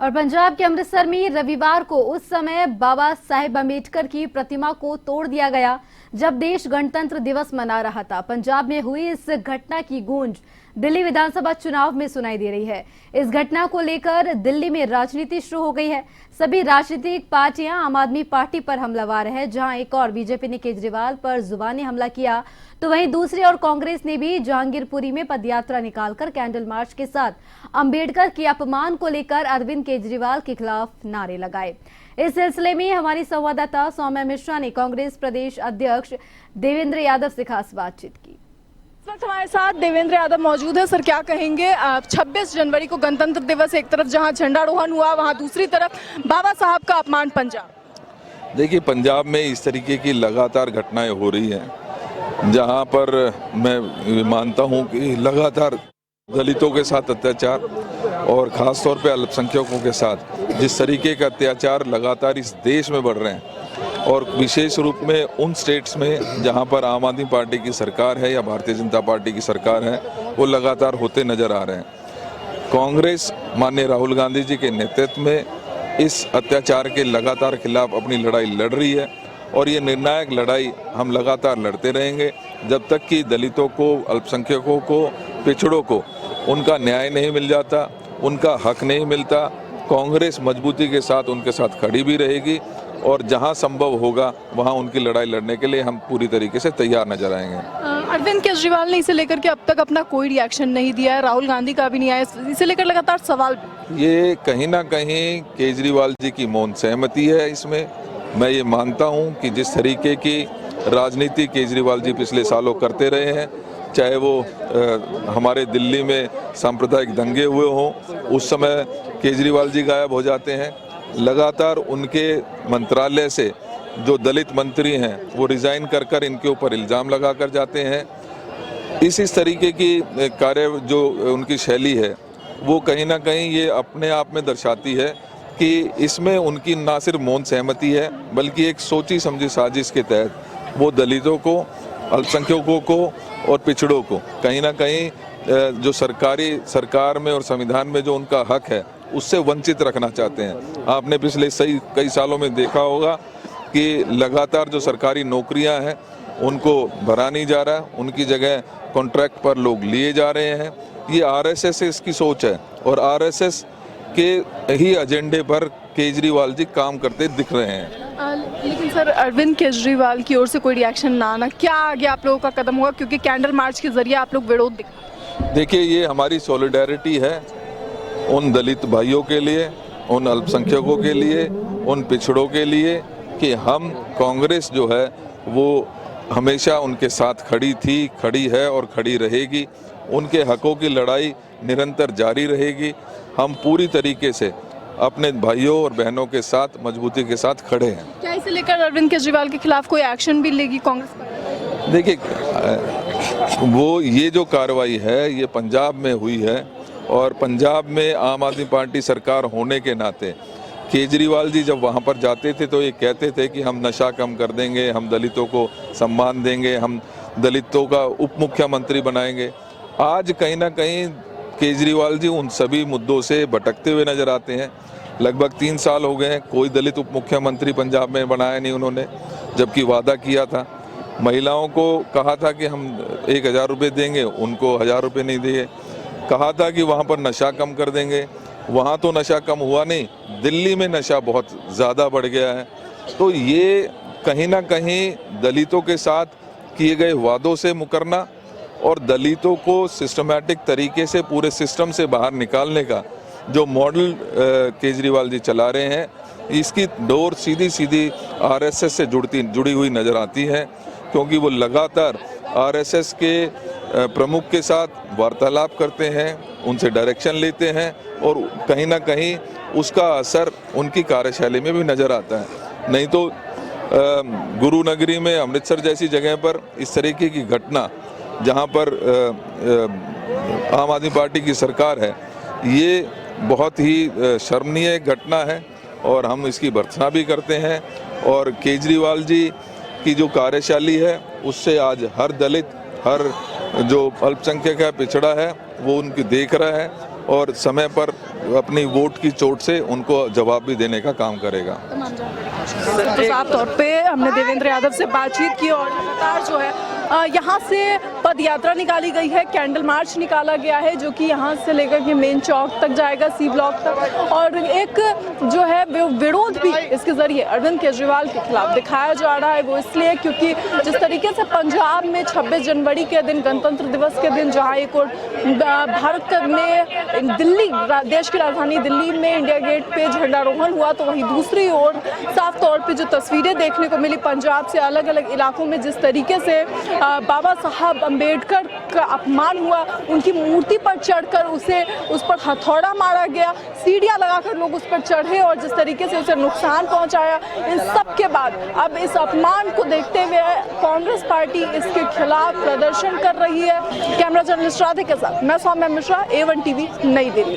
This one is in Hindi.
और पंजाब के अमृतसर में रविवार को उस समय बाबा साहेब अम्बेडकर की प्रतिमा को तोड़ दिया गया जब देश गणतंत्र दिवस मना रहा था। पंजाब में हुई इस घटना की गूंज दिल्ली विधानसभा चुनाव में सुनाई दे रही है। इस घटना को लेकर दिल्ली में राजनीति शुरू हो गई है। सभी राजनीतिक पार्टियां आम आदमी पार्टी पर हमलावर है। जहां एक और बीजेपी ने केजरीवाल पर जुबानी हमला किया, तो वहीं दूसरी ओर कांग्रेस ने भी जहांगीरपुरी में पदयात्रा निकालकर कैंडल मार्च के साथ अंबेडकर के अपमान को लेकर अरविंद केजरीवाल के खिलाफ नारे लगाए। इस सिलसिले में हमारी संवाददाता सौम्या मिश्रा ने कांग्रेस प्रदेश अध्यक्ष देवेंद्र यादव से खास बातचीत की। इस वक्त हमारे साथ देवेंद्र यादव मौजूद है। सर, क्या कहेंगे? 26 जनवरी को गणतंत्र दिवस, एक तरफ जहां झंडारोहण हुआ, वहां दूसरी तरफ बाबा साहब का अपमान पंजाब। देखिए, पंजाब में इस तरीके की लगातार घटनाएं हो रही हैं, जहां पर मैं मानता हूं कि लगातार दलितों के साथ अत्याचार और ख़ास तौर पे अल्पसंख्यकों के साथ जिस तरीके का अत्याचार लगातार इस देश में बढ़ रहे हैं, और विशेष रूप में उन स्टेट्स में जहां पर आम आदमी पार्टी की सरकार है या भारतीय जनता पार्टी की सरकार है, वो लगातार होते नज़र आ रहे हैं। कांग्रेस माननीय राहुल गांधी जी के नेतृत्व में इस अत्याचार के लगातार खिलाफ अपनी लड़ाई लड़ रही है, और ये निर्णायक लड़ाई हम लगातार लड़ते रहेंगे जब तक कि दलितों को, अल्पसंख्यकों को, पिछड़ों को उनका न्याय नहीं मिल जाता, उनका हक नहीं मिलता। कांग्रेस मजबूती के साथ उनके साथ खड़ी भी रहेगी, और जहां संभव होगा वहां उनकी लड़ाई लड़ने के लिए हम पूरी तरीके से तैयार नजर आएंगे। अरविंद केजरीवाल ने इसे लेकर के अब तक अपना कोई रिएक्शन नहीं दिया है, राहुल गांधी का भी नहीं आया, इसे लेकर लगातार सवाल। ये कहीं ना कहीं केजरीवाल जी की मौन सहमति है। इसमें मैं ये मानता हूं कि जिस तरीके की राजनीति केजरीवाल जी पिछले सालों करते रहे हैं, चाहे वो हमारे दिल्ली में सांप्रदायिक दंगे हुए हों, उस समय केजरीवाल जी गायब हो जाते हैं। लगातार उनके मंत्रालय से जो दलित मंत्री हैं वो रिज़ाइन कर इनके ऊपर इल्ज़ाम लगा कर जाते हैं। इस तरीके की कार्य जो उनकी शैली है, वो कहीं ना कहीं ये अपने आप में दर्शाती है कि इसमें उनकी ना सिर्फ मौन सहमति है, बल्कि एक सोची समझी साजिश के तहत वो दलितों को, अल्पसंख्यकों को और पिछड़ों को कहीं ना कहीं जो सरकार में और संविधान में जो उनका हक है उससे वंचित रखना चाहते हैं। आपने पिछले कई सालों में देखा होगा कि लगातार जो सरकारी नौकरियां हैं उनको भरा नहीं जा रहा, उनकी जगह कॉन्ट्रैक्ट पर लोग लिए जा रहे हैं। ये आरएसएस की सोच है, और आरएसएस के ही एजेंडे पर केजरीवाल जी काम करते दिख रहे हैं। लेकिन सर, अरविंद केजरीवाल की ओर से कोई रिएक्शन ना आना, क्या आगे आप लोगों का कदम होगा? क्योंकि कैंडल मार्च के जरिए आप लोग विरोध देखिए, ये हमारी सॉलिडेरिटी है उन दलित भाइयों के लिए, उन अल्पसंख्यकों के लिए, उन पिछड़ों के लिए, कि हम कांग्रेस जो है वो हमेशा उनके साथ खड़ी थी, खड़ी है और खड़ी रहेगी। उनके हकों की लड़ाई निरंतर जारी रहेगी। हम पूरी तरीके से अपने भाइयों और बहनों के साथ मजबूती के साथ खड़े हैं। क्या इसे लेकर अरविंद केजरीवाल के खिलाफ कोई एक्शन भी लेगी कांग्रेस? देखिए, वो ये जो कार्रवाई है ये पंजाब में हुई है, और पंजाब में आम आदमी पार्टी सरकार होने के नाते केजरीवाल जी जब वहाँ पर जाते थे तो ये कहते थे कि हम नशा कम कर देंगे, हम दलितों को सम्मान देंगे, हम दलितों का उप मुख्यमंत्री बनाएंगे। आज कहीं ना कहीं केजरीवाल जी उन सभी मुद्दों से भटकते हुए नजर आते हैं। लगभग 3 साल हो गए हैं, कोई दलित उप मुख्यमंत्री पंजाब में बनाया नहीं उन्होंने, जबकि वादा किया था। महिलाओं को कहा था कि हम 1000 रुपये देंगे, उनको 1000 रुपये नहीं दिए। कहा था कि वहाँ पर नशा कम कर देंगे, वहाँ तो नशा कम हुआ नहीं, दिल्ली में नशा बहुत ज़्यादा बढ़ गया है। तो ये कहीं ना कहीं दलितों के साथ किए गए वादों से मुकरना और दलितों को सिस्टमैटिक तरीके से पूरे सिस्टम से बाहर निकालने का जो मॉडल केजरीवाल जी चला रहे हैं, इसकी डोर सीधी आरएसएस से जुड़ी हुई नज़र आती है, क्योंकि वो लगातार आरएसएस के प्रमुख के साथ वार्तालाप करते हैं, उनसे डायरेक्शन लेते हैं, और कहीं ना कहीं उसका असर उनकी कार्यशैली में भी नज़र आता है। नहीं तो गुरु नगरी में अमृतसर जैसी जगह पर इस तरीके की घटना, जहां पर आम आदमी पार्टी की सरकार है, ये बहुत ही शर्मनीय घटना है, और हम इसकी भर्त्सना भी करते हैं। और केजरीवाल जी की जो कार्यशैली है उससे आज हर दलित, हर जो अल्पसंख्यक है, पिछड़ा है, वो उनकी देख रहा है, और समय पर अपनी वोट की चोट से उनको जवाब भी देने का काम करेगा। तो साफ तौर पे हमने देवेंद्र यादव से बातचीत की और लगातार जो है यहाँ से पद यात्रा निकाली गई है, कैंडल मार्च निकाला गया है जो कि यहाँ से लेकर के मेन चौक तक जाएगा, सी ब्लॉक तक, और एक जो है विरोध भी इसके जरिए अरविंद केजरीवाल के खिलाफ दिखाया जा रहा है। वो इसलिए क्योंकि जिस तरीके से पंजाब में 26 जनवरी के दिन, गणतंत्र दिवस के दिन, जहाँ एक और भारत में दिल्ली, देश की राजधानी दिल्ली में इंडिया गेट पे झंडारोहण हुआ, तो वहीं दूसरी ओर साफ तौर पे जो तस्वीरें देखने को मिली पंजाब से अलग अलग इलाकों में, जिस तरीके से बाबा साहब अंबेडकर का अपमान हुआ, उनकी मूर्ति पर चढ़कर उस पर हथौड़ा मारा गया, सीढ़ियां लगाकर लोग उस पर चढ़े और जिस तरीके से उसे नुकसान पहुंचाया, इन सब के बाद अब इस अपमान को देखते हुए कांग्रेस पार्टी इसके खिलाफ प्रदर्शन कर रही है। कैमरा जर्नलिस्ट राधे के साथ मैं सौम्या मिश्रा, A1 TV, नई दिल्ली।